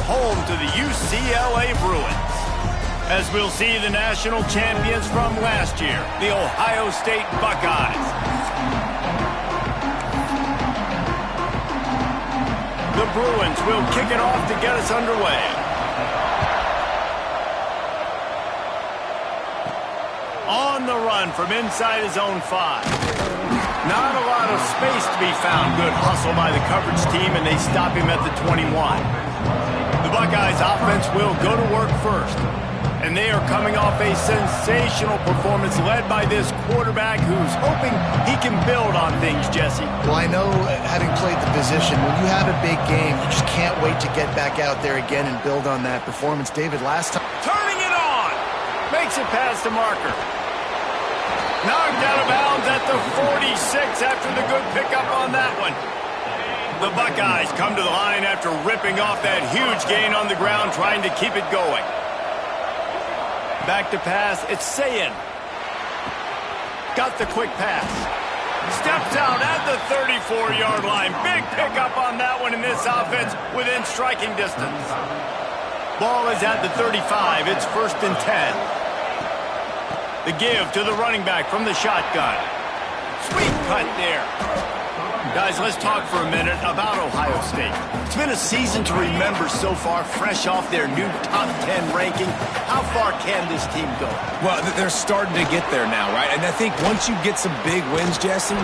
home to the UCLA Bruins. As we'll see the national champions from last year, the Ohio State Buckeyes. The Bruins will kick it off to get us underway. On the run from inside his own 5. Not a lot of space to be found. Good hustle by the coverage team, and they stop him at the 21. The Buckeyes offense will go to work first. And they are coming off a sensational performance led by this quarterback who's hoping he can build on things, Jesse. Well, I know, having played the position, when you have a big game, you just can't wait to get back out there again and build on that performance. David, last time... Turning it on! Makes it past the marker. Knocked out of bounds at the 46 after the good pickup on that one. The Buckeyes come to the line after ripping off that huge gain on the ground, trying to keep it going. Back to pass, it's Sayin. Got the quick pass. Steps out at the 34-yard line. Big pickup on that one in this offense within striking distance. Ball is at the 35. It's 1st and 10. The give to the running back from the shotgun. Sweet cut there. Guys, let's talk for a minute about Ohio State. It's been a season to remember so far, fresh off their new top 10 ranking. How far can this team go? Well, they're starting to get there now, right? And I think once you get some big wins, Jesse,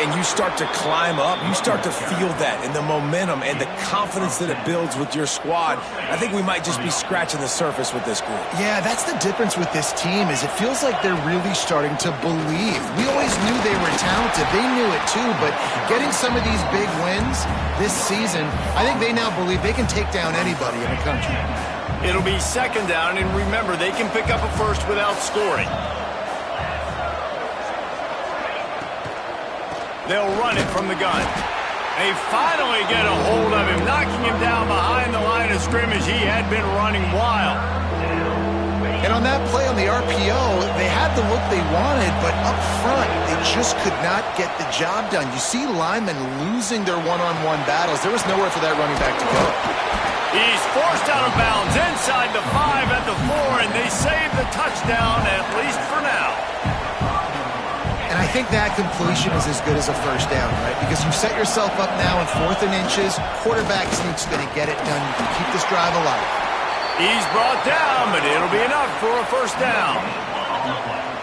and you start to climb up, you start to feel that and the momentum and the confidence that it builds with your squad. I think we might just be scratching the surface with this group. Yeah, that's the difference with this team, is it feels like they're really starting to believe. We always knew they were talented. They knew it too, but getting some of these big wins this season, I think they now believe they can take down anybody in the country. It'll be 2nd down, and remember, they can pick up a first without scoring. They'll run it from the gun. They finally get a hold of him, knocking him down behind the line of scrimmage. He had been running wild. And on that play on the RPO, they had the look they wanted, but up front, they just could not get the job done. You see linemen losing their one-on-one battles. There was nowhere for that running back to go. He's forced out of bounds inside the 5 at the 4, and they save the touchdown, at least for now. And I think that completion is as good as a first down, right? Because you set yourself up now in 4th and inches. Quarterback sneak's going to get it done. You can keep this drive alive. He's brought down, but it'll be enough for a first down.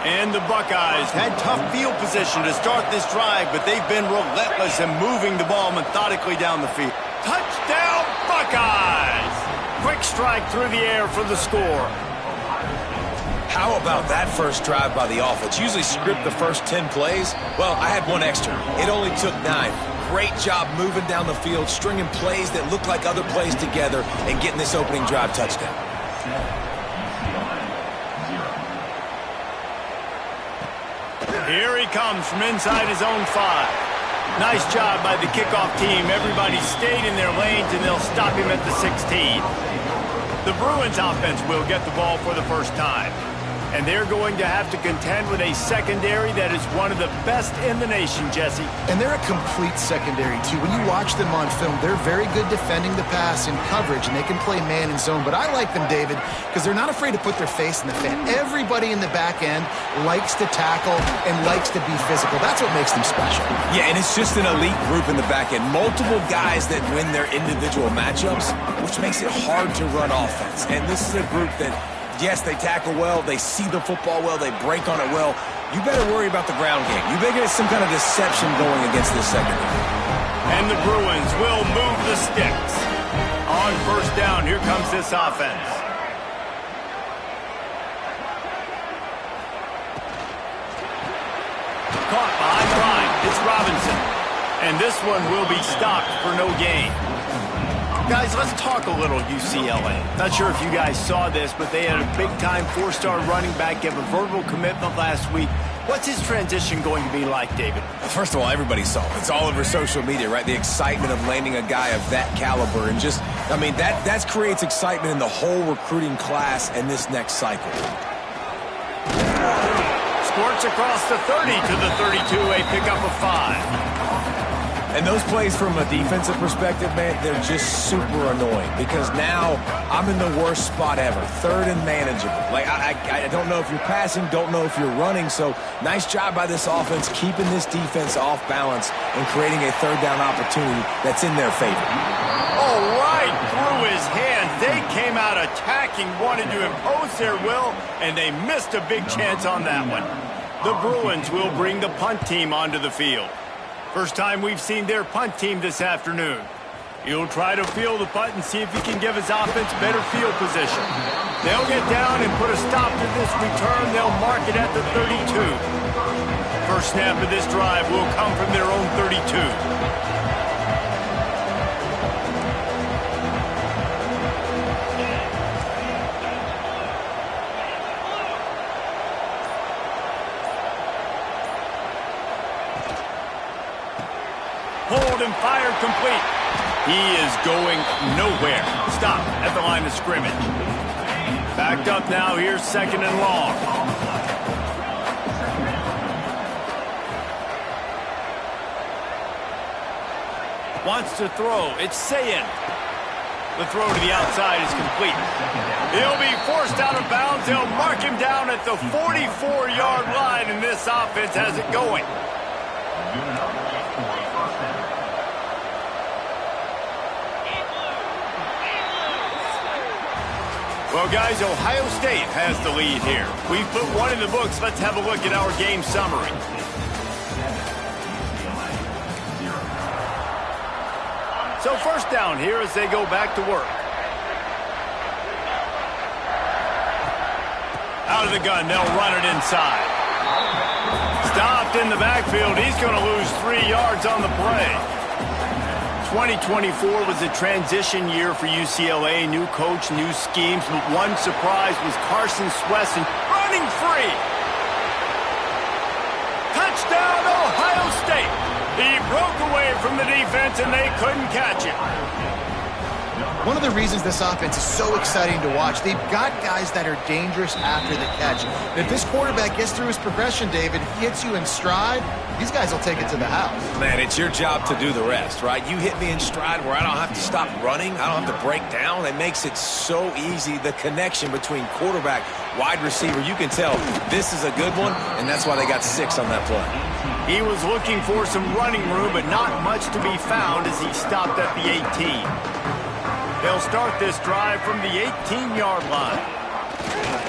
And the Buckeyes had tough field position to start this drive, but they've been relentless in moving the ball methodically down the field. Touchdown, Buckeyes! Quick strike through the air for the score. How about that first drive by the offense? Usually script the first 10 plays. Well, I had one extra. It only took 9. Great job moving down the field, stringing plays that look like other plays together, and getting this opening drive touchdown. Here he comes from inside his own 5. Nice job by the kickoff team. Everybody stayed in their lanes, and they'll stop him at the 16. The Bruins offense will get the ball for the first time. And they're going to have to contend with a secondary that is one of the best in the nation, Jesse. And they're a complete secondary, too. When you watch them on film, they're very good defending the pass in coverage, and they can play man and zone. But I like them, David, because they're not afraid to put their face in the fan. Everybody in the back end likes to tackle and likes to be physical. That's what makes them special. Yeah, and it's just an elite group in the back end. Multiple guys that win their individual matchups, which makes it hard to run offense. And this is a group that, yes, they tackle well, they see the football well, they break on it well. You better worry about the ground game. You better get some kind of deception going against this secondary. And the Bruins will move the sticks. On first down, here comes this offense. Caught behind the line. It's Robinson. And this one will be stopped for no gain. Guys, let's talk a little UCLA. Not sure if you guys saw this, but they had a big-time 4-star running back give a verbal commitment last week. What's his transition going to be like, David? First of all, everybody saw it. It's all over social media, right? The excitement of landing a guy of that caliber. And just, I mean, that creates excitement in the whole recruiting class and this next cycle. Squirts across the 30 to the 32, a pickup of 5. And those plays from a defensive perspective, man, they're just super annoying because now I'm in the worst spot ever, third and manageable. Like, I don't know if you're passing, don't know if you're running, so nice job by this offense keeping this defense off balance and creating a third down opportunity that's in their favor. Oh, right through his hands. They came out attacking, wanted to impose their will, and they missed a big chance on that one. The Bruins will bring the punt team onto the field. First time we've seen their punt team this afternoon. He'll try to field the punt and see if he can give his offense better field position. They'll get down and put a stop to this return. They'll mark it at the 32. First snap of this drive will come from their own 32. Hold and fire complete. He is going nowhere. Stop at the line of scrimmage. Backed up now. Here's second and long. Wants to throw. It's Sayin. The throw to the outside is complete. He'll be forced out of bounds. They'll mark him down at the 44-yard line, and this offense has it going. Well, guys, Ohio State has the lead here. We've put one in the books. Let's have a look at our game summary. So first down here as they go back to work. Out of the gun, they'll run it inside. Stopped in the backfield. He's going to lose 3 yards on the play. 2024 was a transition year for UCLA. New coach, new schemes, but one surprise was Carson Swesson running free. Touchdown, Ohio State. He broke away from the defense, and they couldn't catch him. One of the reasons this offense is so exciting to watch, they've got guys that are dangerous after the catch. If this quarterback gets through his progression, David, he hits you in stride, these guys will take it to the house. Man, it's your job to do the rest, right? You hit me in stride where I don't have to stop running. I don't have to break down. It makes it so easy, the connection between quarterback, wide receiver. You can tell this is a good one, and that's why they got 6 on that play. He was looking for some running room, but not much to be found as he stopped at the 18. They'll start this drive from the 18-yard line.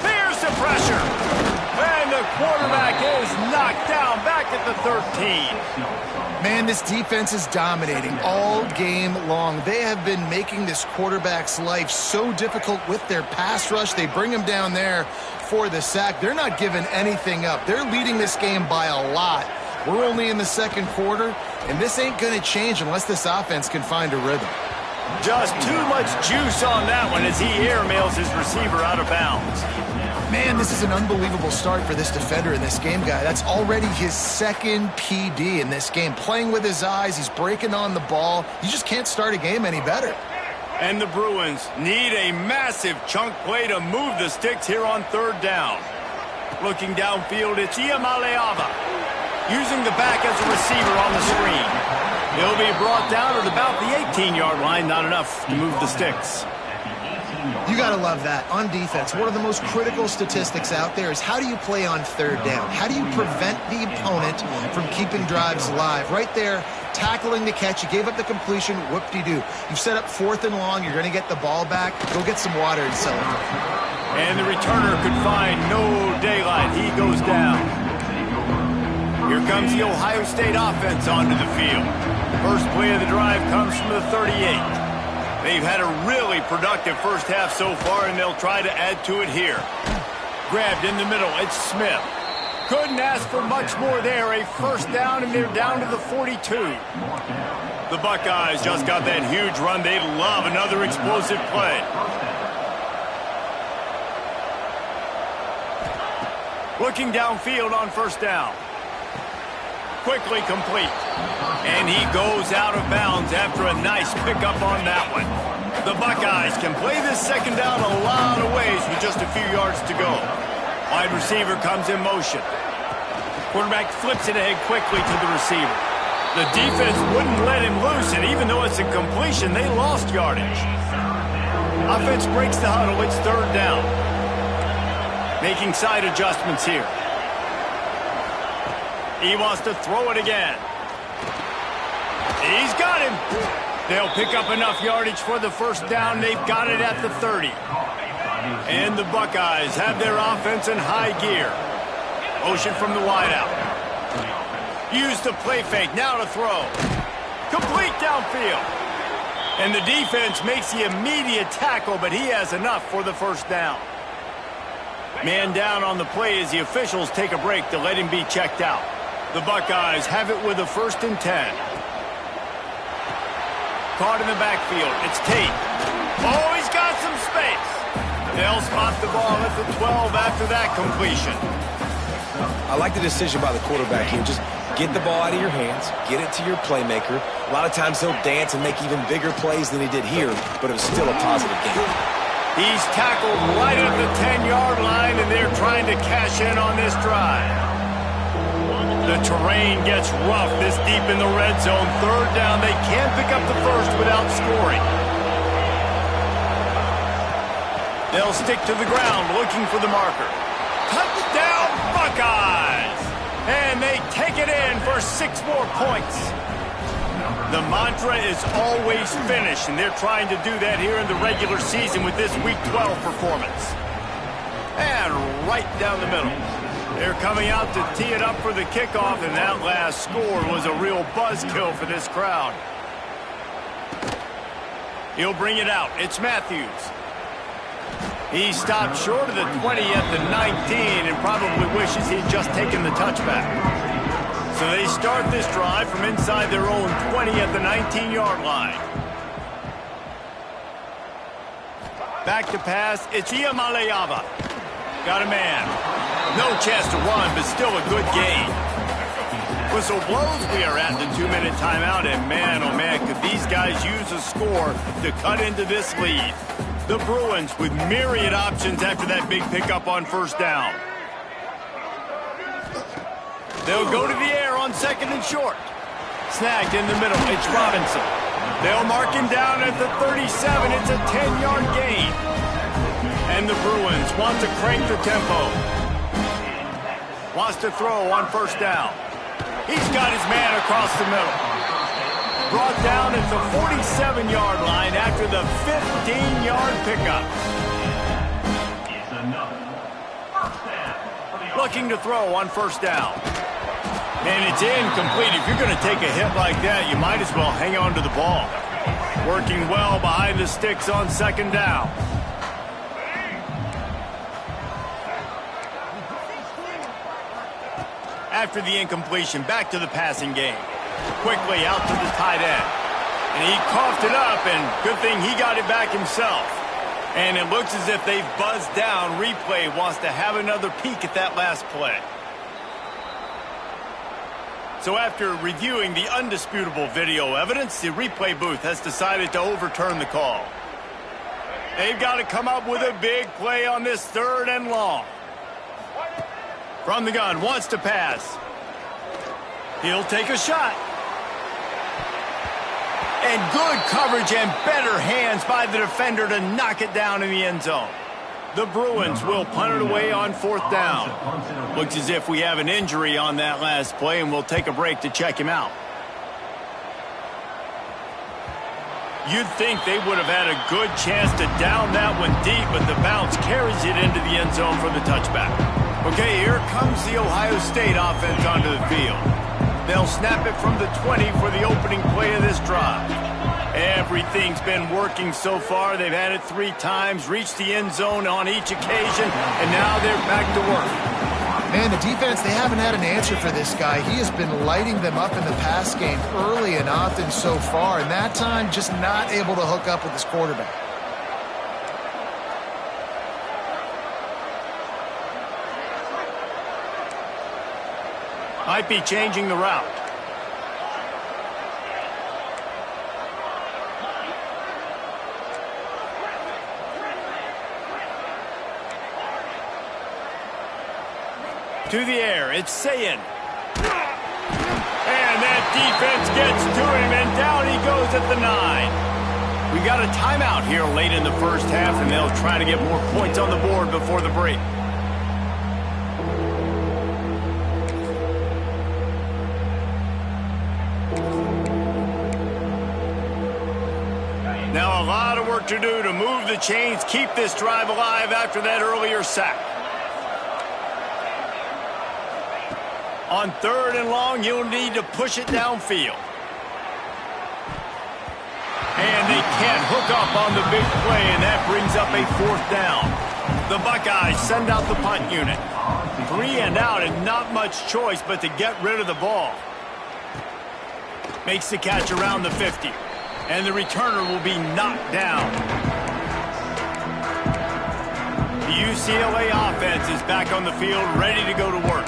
There's the pressure. And the quarterback is knocked down back at the 13. Man, this defense is dominating all game long. They have been making this quarterback's life so difficult with their pass rush. They bring him down there for the sack. They're not giving anything up. They're leading this game by a lot. We're only in the second quarter, and this ain't going to change unless this offense can find a rhythm. Just too much juice on that one as he airmails his receiver out of bounds. Man, this is an unbelievable start for this defender in this game, guy. That's already his second PD in this game. Playing with his eyes, he's breaking on the ball. You just can't start a game any better. And the Bruins need a massive chunk play to move the sticks here on third down. Looking downfield, it's Iamaleava, using the back as a receiver on the screen. He'll be brought down at about the 18-yard line. Not enough to move the sticks. You got to love that. On defense, one of the most critical statistics out there is how do you play on third down? How do you prevent the opponent from keeping drives alive? Right there, tackling the catch. You gave up the completion. Whoop-de-doo. You've set up 4th and long. You're going to get the ball back. Go get some water and celebrate. And the returner could find no daylight. He goes down. Here comes the Ohio State offense onto the field. First play of the drive comes from the 38. They've had a really productive first half so far, and they'll try to add to it here. Grabbed in the middle, it's Smith. Couldn't ask for much more there. A first down, and they're down to the 42. The Buckeyes just got that huge run. They love another explosive play. Looking downfield on first down. Quickly complete. And he goes out of bounds after a nice pickup on that one. The Buckeyes can play this second down a lot of ways with just a few yards to go. Wide receiver comes in motion. Quarterback flips it ahead quickly to the receiver. The defense wouldn't let him loose, and even though it's a completion, they lost yardage. Offense breaks the huddle. It's third down. Making side adjustments here. He wants to throw it again. He's got him. They'll pick up enough yardage for the first down. They've got it at the 30. And the Buckeyes have their offense in high gear. Motion from the wideout. Use the play fake. Now to throw. Complete downfield. And the defense makes the immediate tackle, but he has enough for the first down. Man down on the play as the officials take a break to let him be checked out. The Buckeyes have it with a 1st and 10. Caught in the backfield. It's Tate. Oh, he's got some space. They'll spot the ball at the 12 after that completion. I like the decision by the quarterback here. Just get the ball out of your hands, get it to your playmaker. A lot of times he'll dance and make even bigger plays than he did here, but it was still a positive game. He's tackled right at the 10-yard line, and they're trying to cash in on this drive. The terrain gets rough this deep in the red zone. Third down, they can't pick up the first without scoring. They'll stick to the ground looking for the marker. Touchdown, Buckeyes! And they take it in for 6 more points. The mantra is always finish, and they're trying to do that here in the regular season with this Week 12 performance. And right down the middle. They're coming out to tee it up for the kickoff, and that last score was a real buzzkill for this crowd. He'll bring it out. It's Matthews. He stopped short of the 20 at the 19 and probably wishes he'd just taken the touchback. So they start this drive from inside their own 20 at the 19-yard line. Back to pass. It's Iamaleava. Got a man. No chance to run, but still a good gain. Whistle blows. We are at the 2-minute timeout, and man, oh man, could these guys use a score to cut into this lead. The Bruins with myriad options after that big pickup on first down. They'll go to the air on 2nd and short. Snagged in the middle. It's Robinson. They'll mark him down at the 37. It's a 10-yard gain. And the Bruins want to crank the tempo. Wants to throw on first down. He's got his man across the middle. Brought down at the 47-yard line after the 15-yard pickup. Looking to throw on first down. And it's incomplete. If you're going to take a hit like that, you might as well hang on to the ball. Working well behind the sticks on 2nd down. After the incompletion, back to the passing game. Quickly out to the tight end. And he coughed it up, and good thing he got it back himself. And it looks as if they've buzzed down. Replay wants to have another peek at that last play. So after reviewing the undisputable video evidence, the replay booth has decided to overturn the call. They've got to come up with a big play on this 3rd and long. From the gun, wants to pass. He'll take a shot. And good coverage and better hands by the defender to knock it down in the end zone. The Bruins will punt it away on 4th down. Looks as if we have an injury on that last play, and we'll take a break to check him out. You'd think they would have had a good chance to down that one deep, but the bounce carries it into the end zone for the touchback. Okay, here comes the Ohio State offense onto the field. They'll snap it from the 20 for the opening play of this drive. Everything's been working so far. They've had it 3 times, reached the end zone on each occasion, and now they're back to work. Man, the defense, they haven't had an answer for this guy. He has been lighting them up in the pass game early and often so far, and that time just not able to hook up with his quarterback. Might be changing the route. To the air, it's Sayin. And that defense gets to him, and down he goes at the 9. We got a timeout here late in the first half, and they'll try to get more points on the board before the break. Now a lot of work to do to move the chains, keep this drive alive after that earlier sack. On 3rd and long, you'll need to push it downfield. And they can't hook up on the big play, and that brings up a 4th down. The Buckeyes send out the punt unit. 3 and out, and not much choice but to get rid of the ball. Makes the catch around the 50. And the returner will be knocked down. The UCLA offense is back on the field, ready to go to work.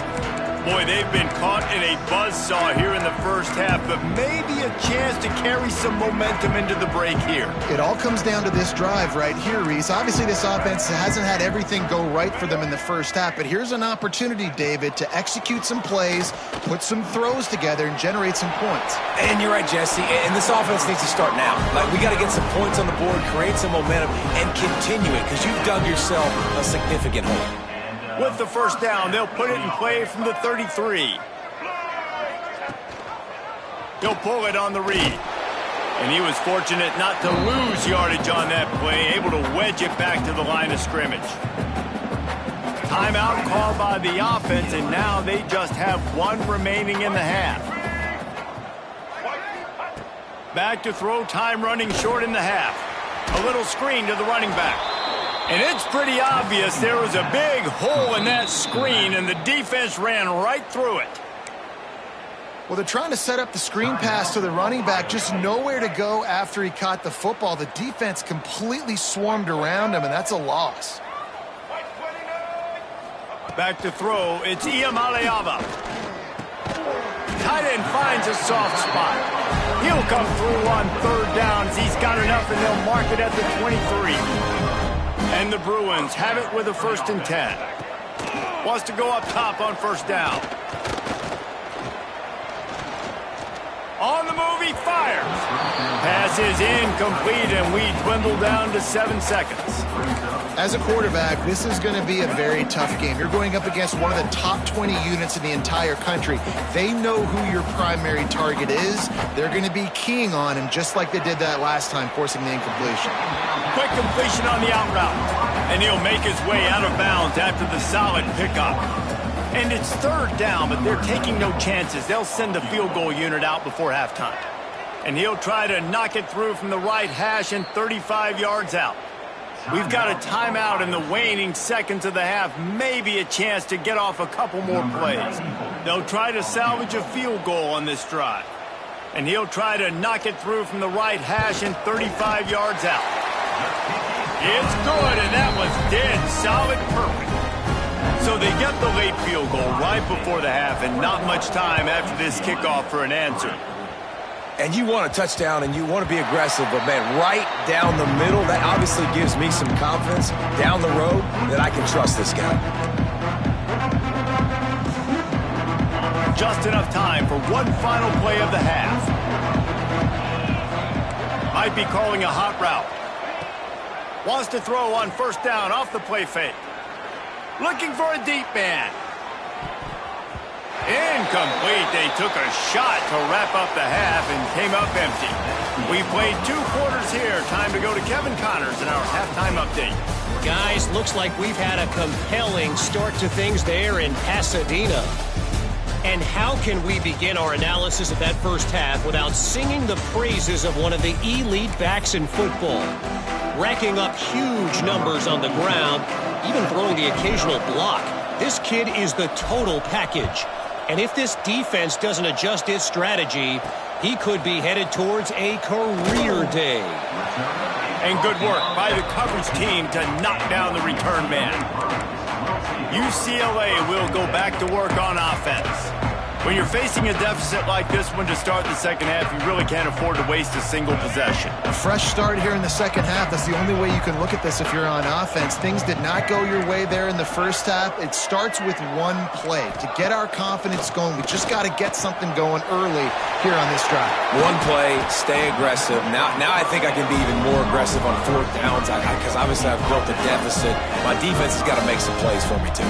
Boy, they've been caught in a buzzsaw here in the first half, but maybe a chance to carry some momentum into the break here. It all comes down to this drive right here, Reese. Obviously, this offense hasn't had everything go right for them in the first half, but here's an opportunity, David, to execute some plays, put some throws together, and generate some points. And you're right, Jesse, and this offense needs to start now. Like, we got to get some points on the board, create some momentum, and continue it, because you've dug yourself a significant hole. With the first down, they'll put it in play from the 33. He'll pull it on the read. And he was fortunate not to lose yardage on that play, able to wedge it back to the line of scrimmage. Timeout called by the offense, and now they just have 1 remaining in the half. Back to throw, time running short in the half. A little screen to the running back. And it's pretty obvious there was a big hole in that screen, and the defense ran right through it. Well, they're trying to set up the screen pass to the running back, just nowhere to go after he caught the football. The defense completely swarmed around him, and that's a loss. Back to throw, it's Iamaleava. Tight end finds a soft spot. He'll come through on 3rd downs. He's got enough, and they'll mark it at the 23. And the Bruins have it with a 1st and 10. Wants to go up top on 1st down. On the move, he fires. Pass is incomplete, and we dwindle down to 7 seconds. As a quarterback, this is going to be a very tough game. You're going up against one of the top 20 units in the entire country. They know who your primary target is. They're going to be keying on him, just like they did that last time, forcing the incompletion. Quick completion on the out route. And he'll make his way out of bounds after the solid pickup. And it's 3rd down, but they're taking no chances. They'll send the field goal unit out before halftime. And he'll try to knock it through from the right hash and 35 yards out. We've got a timeout in the waning seconds of the half, maybe a chance to get off a couple more plays. They'll try to salvage a field goal on this drive. And he'll try to knock it through from the right hash and 35 yards out. It's good, and that was dead solid perfect. So they get the late field goal right before the half, and not much time after this kickoff for an answer. And you want a touchdown, and you want to be aggressive, but, man, right down the middle, that obviously gives me some confidence down the road that I can trust this guy. Just enough time for one final play of the half. Might be calling a hot route. Wants to throw on 1st down off the play fake. Looking for a deep man. Incomplete. They took a shot to wrap up the half and came up empty. We've played 2 quarters here. Time to go to Kevin Connors in our halftime update. Guys, looks like we've had a compelling start to things there in Pasadena. And how can we begin our analysis of that first half without singing the praises of one of the elite backs in football? Racking up huge numbers on the ground, even throwing the occasional block. This kid is the total package. And if this defense doesn't adjust its strategy, he could be headed towards a career day. And good work by the coverage team to knock down the return man. UCLA will go back to work on offense. When you're facing a deficit like this one to start the second half, you really can't afford to waste a single possession. A fresh start here in the second half. That's the only way you can look at this if you're on offense. Things did not go your way there in the first half. It starts with one play. To get our confidence going, we just got to get something going early here on this drive. One play, stay aggressive. Now I think I can be even more aggressive on fourth downs because obviously I've built a deficit. My defense has got to make some plays for me too.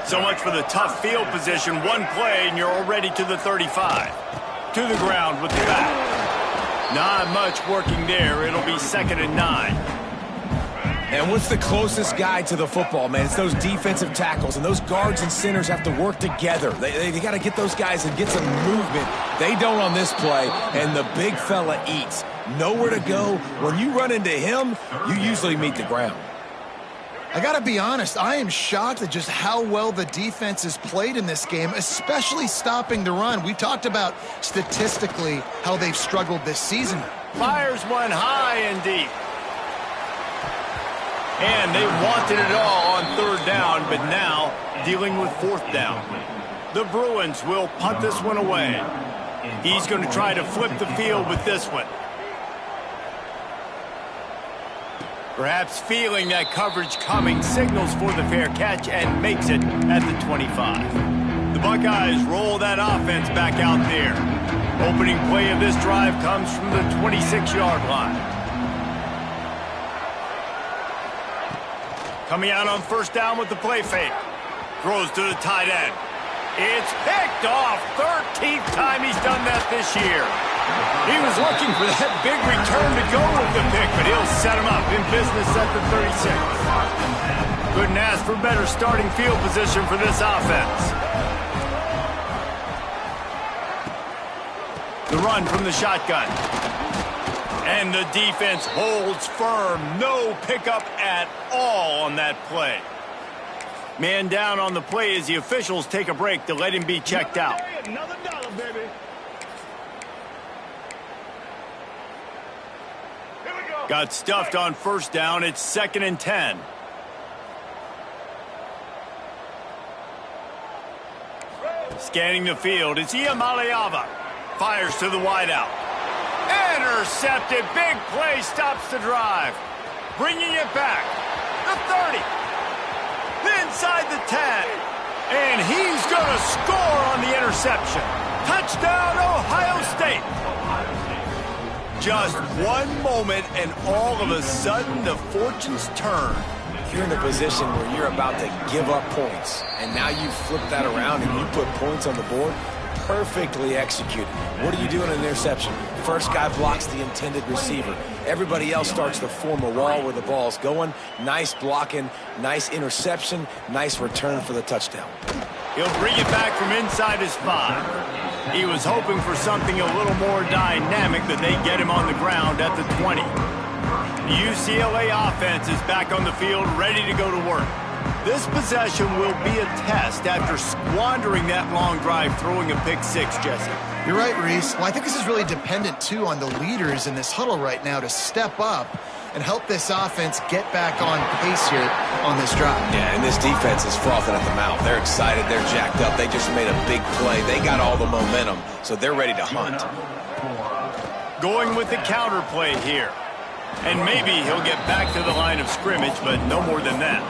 So much for the tough field position. One play, and you're already to the 35. To the ground with the back. Not much working there. It'll be 2nd and 9. And what's the closest guy to the football, man? It's those defensive tackles, and those guards and centers have to work together. They got to get those guys and get some movement. They don't on this play, and the big fella eats. Nowhere to go. When you run into him, you usually meet the ground. I got to be honest, I am shocked at just how well the defense has played in this game, especially stopping the run. We talked about statistically how they've struggled this season. Fires one high and deep. And they wanted it all on 3rd down, but now dealing with 4th down. The Bruins will punt this one away. He's going to try to flip the field with this one. Perhaps feeling that coverage coming, signals for the fair catch and makes it at the 25. The Buckeyes roll that offense back out there. Opening play of this drive comes from the 26-yard line. Coming out on 1st down with the play fake. Throws to the tight end. It's picked off. 13th time he's done that this year. He was looking for that big return to go with the pick, but he'll set him up in business at the 36. Couldn't ask for better starting field position for this offense. The run from the shotgun. And the defense holds firm. No pickup at all on that play. Man down on the play as the officials take a break to let him be checked out. Another dollar, baby. Got stuffed on 1st down. It's 2nd and 10. Scanning the field. It's Iamaleava. Fires to the wideout. Intercepted. Big play stops the drive. Bringing it back. The 30. Inside the 10. And he's going to score on the interception. Touchdown, Ohio State. Just one moment, and all of a sudden, the fortunes turn. You're in a position where you're about to give up points, and now you flip that around and you put points on the board. Perfectly executed. What do you do in an interception? First guy blocks the intended receiver. Everybody else starts to form a wall where the ball's going. Nice blocking, nice interception, nice return for the touchdown. He'll bring it back from inside his 5. He was hoping for something a little more dynamic, but they get him on the ground at the 20. The UCLA offense is back on the field, ready to go to work. This possession will be a test after squandering that long drive, throwing a pick 6, Jesse. You're right, Reese. Well, I think this is really dependent, too, on the leaders in this huddle right now to step up and help this offense get back on pace here on this drive. Yeah, and this defense is frothing at the mouth. They're excited. They're jacked up. They just made a big play. They got all the momentum, so they're ready to hunt. Going with the counter play here. And maybe he'll get back to the line of scrimmage, but no more than that.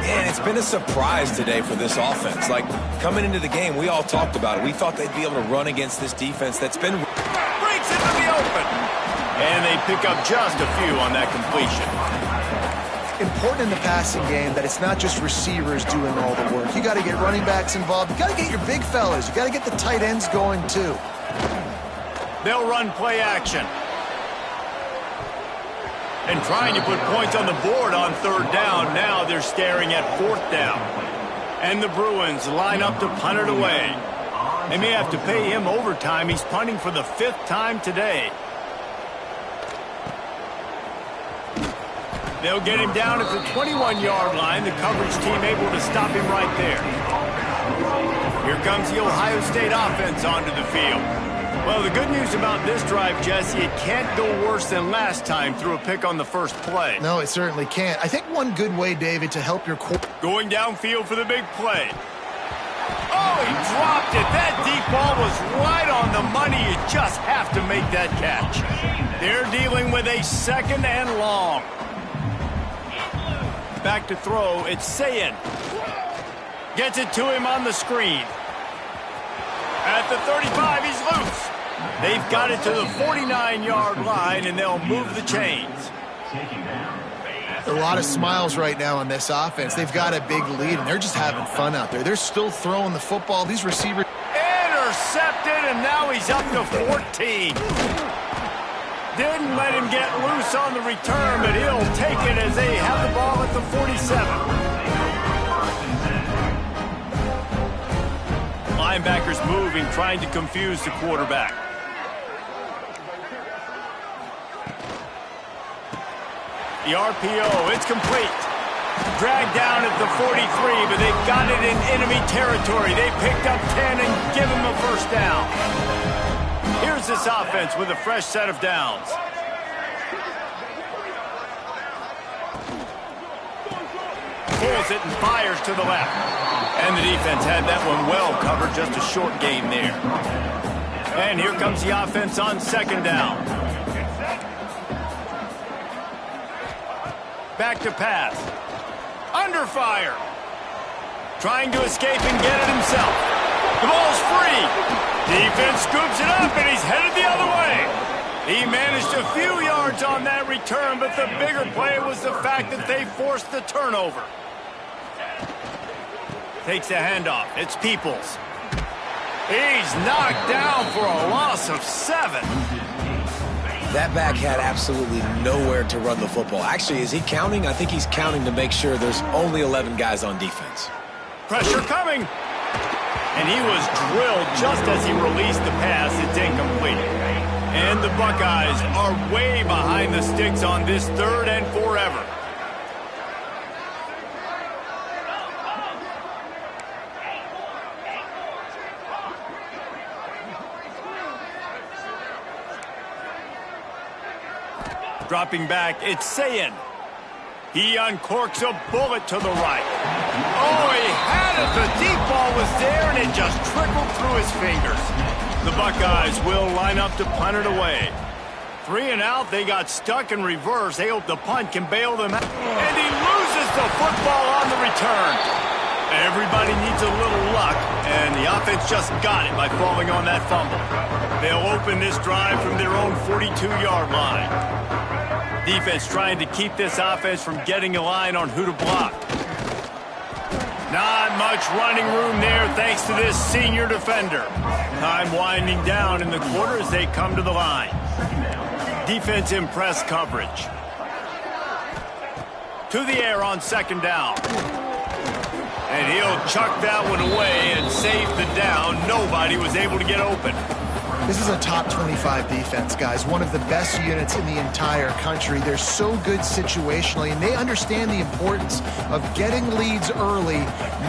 And it's been a surprise today for this offense. Like, coming into the game, we all talked about it. We thought they'd be able to run against this defense that's been... Breaks into the open. And they pick up just a few on that completion. Important in the passing game that it's not just receivers doing all the work. You got to get running backs involved. You got to get your big fellas. You got to get the tight ends going, too. They'll run play action. And trying to put points on the board on 3rd down. Now they're staring at 4th down. And the Bruins line up to punt it away. They may have to pay him overtime. He's punting for the 5th time today. They'll get him down at the 21-yard line. The coverage team able to stop him right there. Here comes the Ohio State offense onto the field. Well, the good news about this drive, Jesse, it can't go worse than last time through a pick on the first play. No, it certainly can't. I think one good way, David, to help your... Going downfield for the big play. Oh, he dropped it. That deep ball was right on the money. You just have to make that catch. They're dealing with a 2nd and long. Back to throw. It's Sayin. Gets it to him on the screen. At the 35, he's loose. They've got it to the 49-yard line, and they'll move the chains. A lot of smiles right now on this offense. They've got a big lead, and they're just having fun out there. They're still throwing the football. These receivers... Intercepted, and now he's up to 14. Didn't let him get loose on the return, but he'll take it as they have the ball at the 47. Linebackers moving, trying to confuse the quarterback. The RPO, it's complete. Dragged down at the 43, but they've got it in enemy territory. They picked up 10 and give him a first down. Here's this offense with a fresh set of downs. Pulls it and fires to the left. And the defense had that one well covered, just a short gain there. And here comes the offense on 2nd down. Back to pass. Under fire. Trying to escape and get it himself. The ball's free. Defense scoops it up, and he's headed the other way. He managed a few yards on that return, but the bigger play was the fact that they forced the turnover. Takes the handoff. It's Peoples. He's knocked down for a loss of 7. That back had absolutely nowhere to run the football. Actually, is he counting? I think he's counting to make sure there's only 11 guys on defense. Pressure coming. And he was drilled just as he released the pass. It's incomplete. And the Buckeyes are way behind the sticks on this 3rd and forever. Dropping back, it's Sayin. He uncorks a bullet to the right. Oh, he had it. The deep ball was there, and it just trickled through his fingers. The Buckeyes will line up to punt it away. 3 and out, they got stuck in reverse. They hope the punt can bail them out. And he loses the football on the return. Everybody needs a little luck, and the offense just got it by falling on that fumble. They'll open this drive from their own 42-yard line. Defense trying to keep this offense from getting a line on who to block. Not much running room there thanks to this senior defender. Time winding down in the quarter as they come to the line. Defense in press coverage. To the air on 2nd down. And he'll chuck that one away and save the down. Nobody was able to get open. This is a top 25 defense, guys. One of the best units in the entire country. They're so good situationally, and they understand the importance of getting leads early,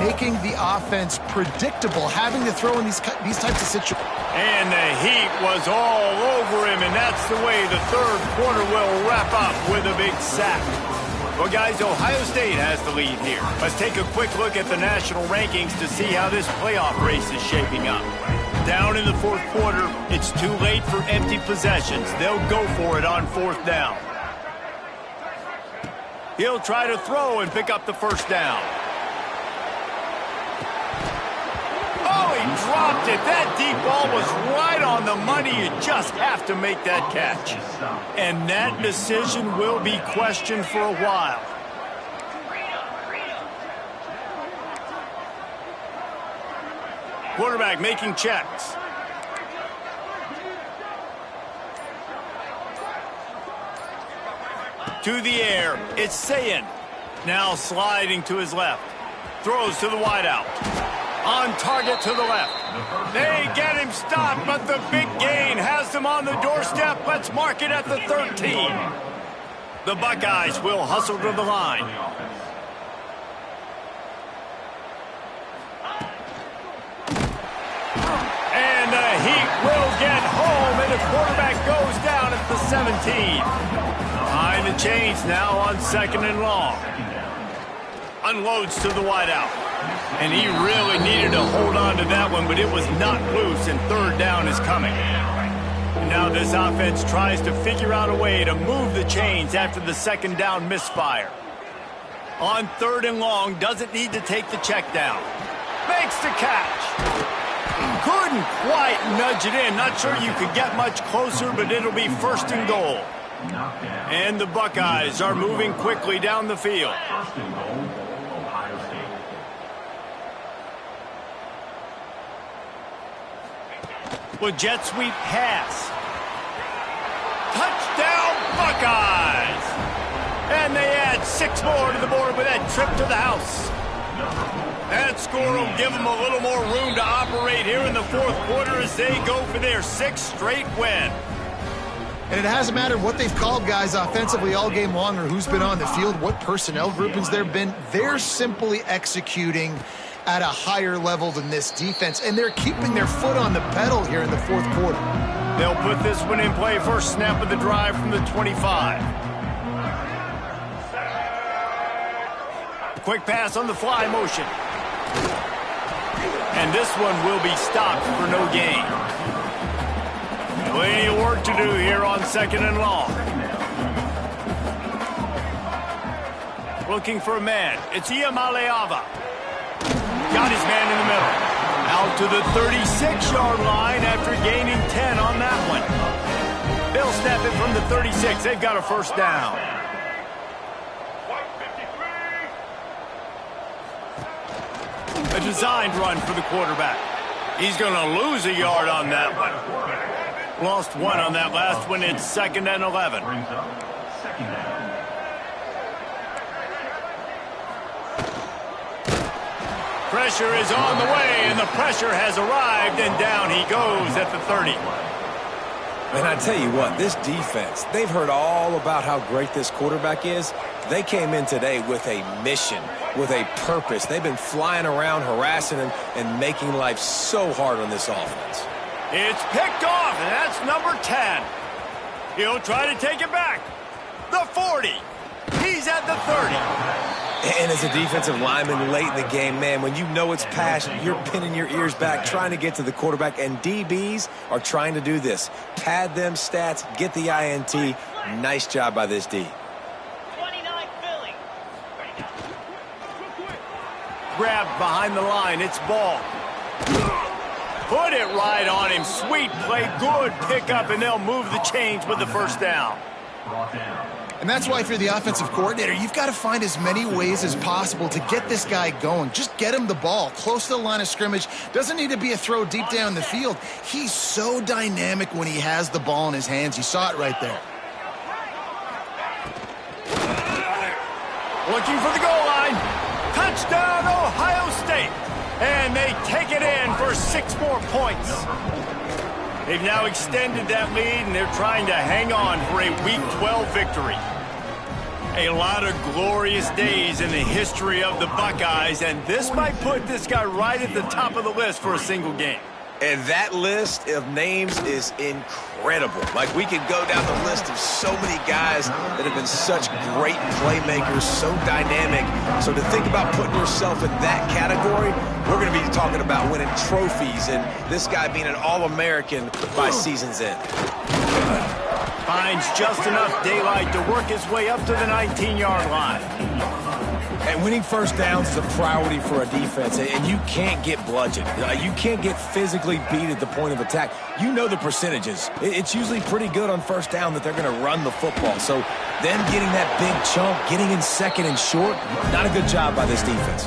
making the offense predictable, having to throw in these types of situations. And the heat was all over him, and that's the way the 3rd quarter will wrap up with a big sack. Well, guys, Ohio State has the lead here. Let's take a quick look at the national rankings to see how this playoff race is shaping up. Down in the 4th quarter, it's too late for empty possessions. They'll go for it on 4th down. He'll try to throw and pick up the first down. Oh, he dropped it. That deep ball was right on the money. You just have to make that catch. And that decision will be questioned for a while. Quarterback making checks. To the air, it's Sayin. Now sliding to his left. Throws to the wideout. On target to the left. They get him stopped, but the big gain has them on the doorstep. Let's mark it at the 13. The Buckeyes will hustle to the line. And the Heat will get home, and the quarterback goes down at the 17. Behind the chains now on 2nd and long. Unloads to the wideout. And he really needed to hold on to that one, but it was not loose, and third down is coming. And now this offense tries to figure out a way to move the chains after the second down misfire. On third and long, doesn't need to take the check down. Makes the catch. Couldn't quite nudge it in. Not sure you could get much closer, but it'll be first and goal. And the Buckeyes are moving quickly down the field. First and goal, Ohio State. With jet sweep pass. Touchdown Buckeyes! And they add 6 more to the board with that trip to the house. That score will give them a little more room to operate here in the fourth quarter as they go for their 6th straight win. And it hasn't mattered what they've called guys offensively all game long or who's been on the field, what personnel groupings there have been. They're simply executing at a higher level than this defense, and they're keeping their foot on the pedal here in the fourth quarter. They'll put this one in play first snap of the drive from the 25. Quick pass on the fly motion. And this one will be stopped for no gain. Plenty of work to do here on second and long. Looking for a man. It's Iamaleava. Got his man in the middle. Out to the 36-yard line after gaining 10 on that one. They'll snap it from the 36. They've got a first down. A designed run for the quarterback. He's going to lose a yard on that one. Lost 1 on that last one. It's 2nd and 11. Pressure is on the way, and the pressure has arrived, and down he goes at the 30. And I tell you what, this defense, they've heard all about how great this quarterback is. They came in today with a mission, with a purpose. They've been flying around, harassing him, and making life so hard on this offense. It's picked off, and that's number 10. He'll try to take it back. The 40. He's at the 30. And as a defensive lineman late in the game, man, when you know it's past, you're pinning your ears back, trying to get to the quarterback, and DBs are trying to do this. Pad them stats, get the INT. Nice job by this D. 29 Philly. Grabbed behind the line. It's Ball. Put it right on him. Sweet play. Good pickup, and they'll move the chains with the first down. And that's why if you're the offensive coordinator, you've got to find as many ways as possible to get this guy going. Just get him the ball close to the line of scrimmage. Doesn't need to be a throw deep down the field. He's so dynamic when he has the ball in his hands. You saw it right there. Looking for the goal line. Touchdown, Ohio State. And they take it in for 6 more points. They've now extended that lead, and they're trying to hang on for a Week 12 victory. A lot of glorious days in the history of the Buckeyes, and this might put this guy right at the top of the list for a single game. And that list of names is incredible. Like, we could go down the list of so many guys that have been such great playmakers, so dynamic. So to think about putting yourself in that category, we're going to be talking about winning trophies and this guy being an All-American by season's end. Finds just enough daylight to work his way up to the 19-yard line. And winning first downs is a priority for a defense, and you can't get bludgeoned. You can't get physically beat at the point of attack. You know the percentages. It's usually pretty good on first down that they're going to run the football. So them getting that big chunk, getting in second and short, not a good job by this defense.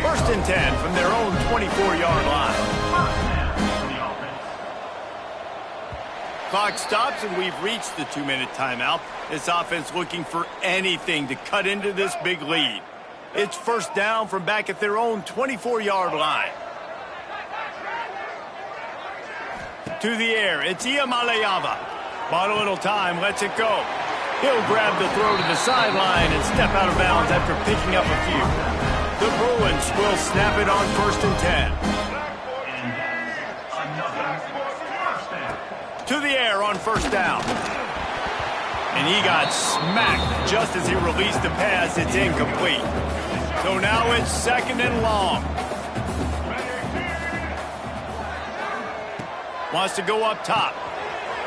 First and 10 from their own 24-yard line. Clock stops, and we've reached the 2-minute timeout. This offense looking for anything to cut into this big lead. It's first down from back at their own 24-yard line. To the air, it's Iamaleava. Bought a little time, lets it go. He'll grab the throw to the sideline and step out of bounds after picking up a few. The Bruins will snap it on first and 10. To the air on first down. And he got smacked just as he released the pass. It's incomplete. So now it's 2nd and long. Wants to go up top.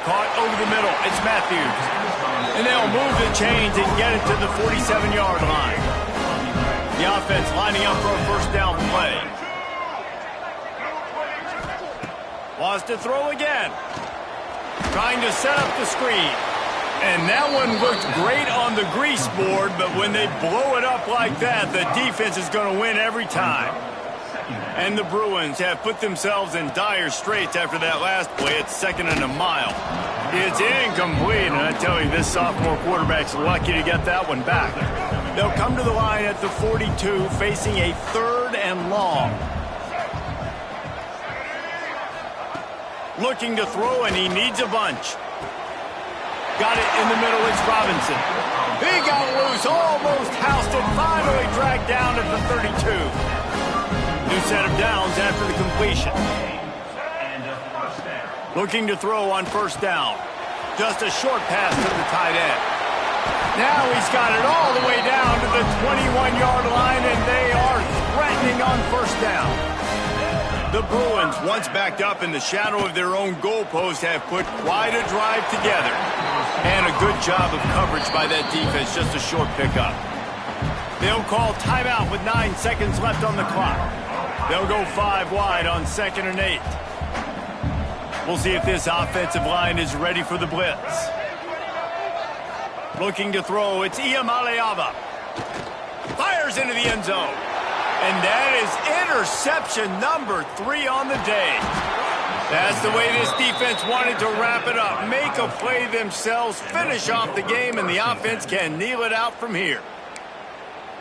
Caught over the middle. It's Matthews. And they'll move the chains and get it to the 47-yard line. The offense lining up for a first down play. Wants to throw again. Trying to set up the screen. And that one looked great on the grease board, but when they blow it up like that, the defense is going to win every time. And the Bruins have put themselves in dire straits after that last play. It's 2nd and a mile. It's incomplete, and I tell you, this sophomore quarterback's lucky to get that one back. They'll come to the line at the 42, facing a 3rd and long. Looking to throw, and he needs a bunch. Got it in the middle, it's Robinson. He got loose, almost housed it, finally dragged down at the 32. New set of downs after the completion. Looking to throw on first down. Just a short pass to the tight end. Now he's got it all the way down to the 21-yard line, and they are threatening on first down. The Bruins, once backed up in the shadow of their own goalpost, have put quite a drive together. And a good job of coverage by that defense, just a short pickup. They'll call timeout with 9 seconds left on the clock. They'll go 5 wide on 2nd and 8. We'll see if this offensive line is ready for the blitz. Looking to throw, it's Iamaleava. Fires into the end zone. And that is interception number 3 on the day. That's the way this defense wanted to wrap it up. Make a play themselves, finish off the game, and the offense can kneel it out from here.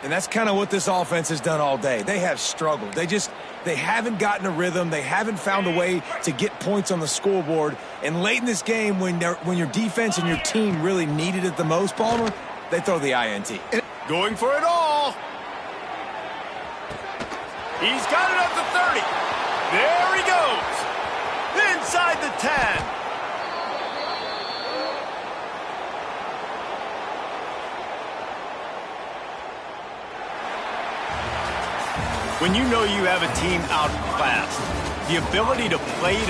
And that's kind of what this offense has done all day. They have struggled. They haven't gotten a rhythm. They haven't found a way to get points on the scoreboard. And late in this game, when your defense and your team really needed it the most, Palmer, they throw the INT. Going for it all. He's got it at the 30. There he goes. Inside the 10. When you know you have a team outclassed, the ability to play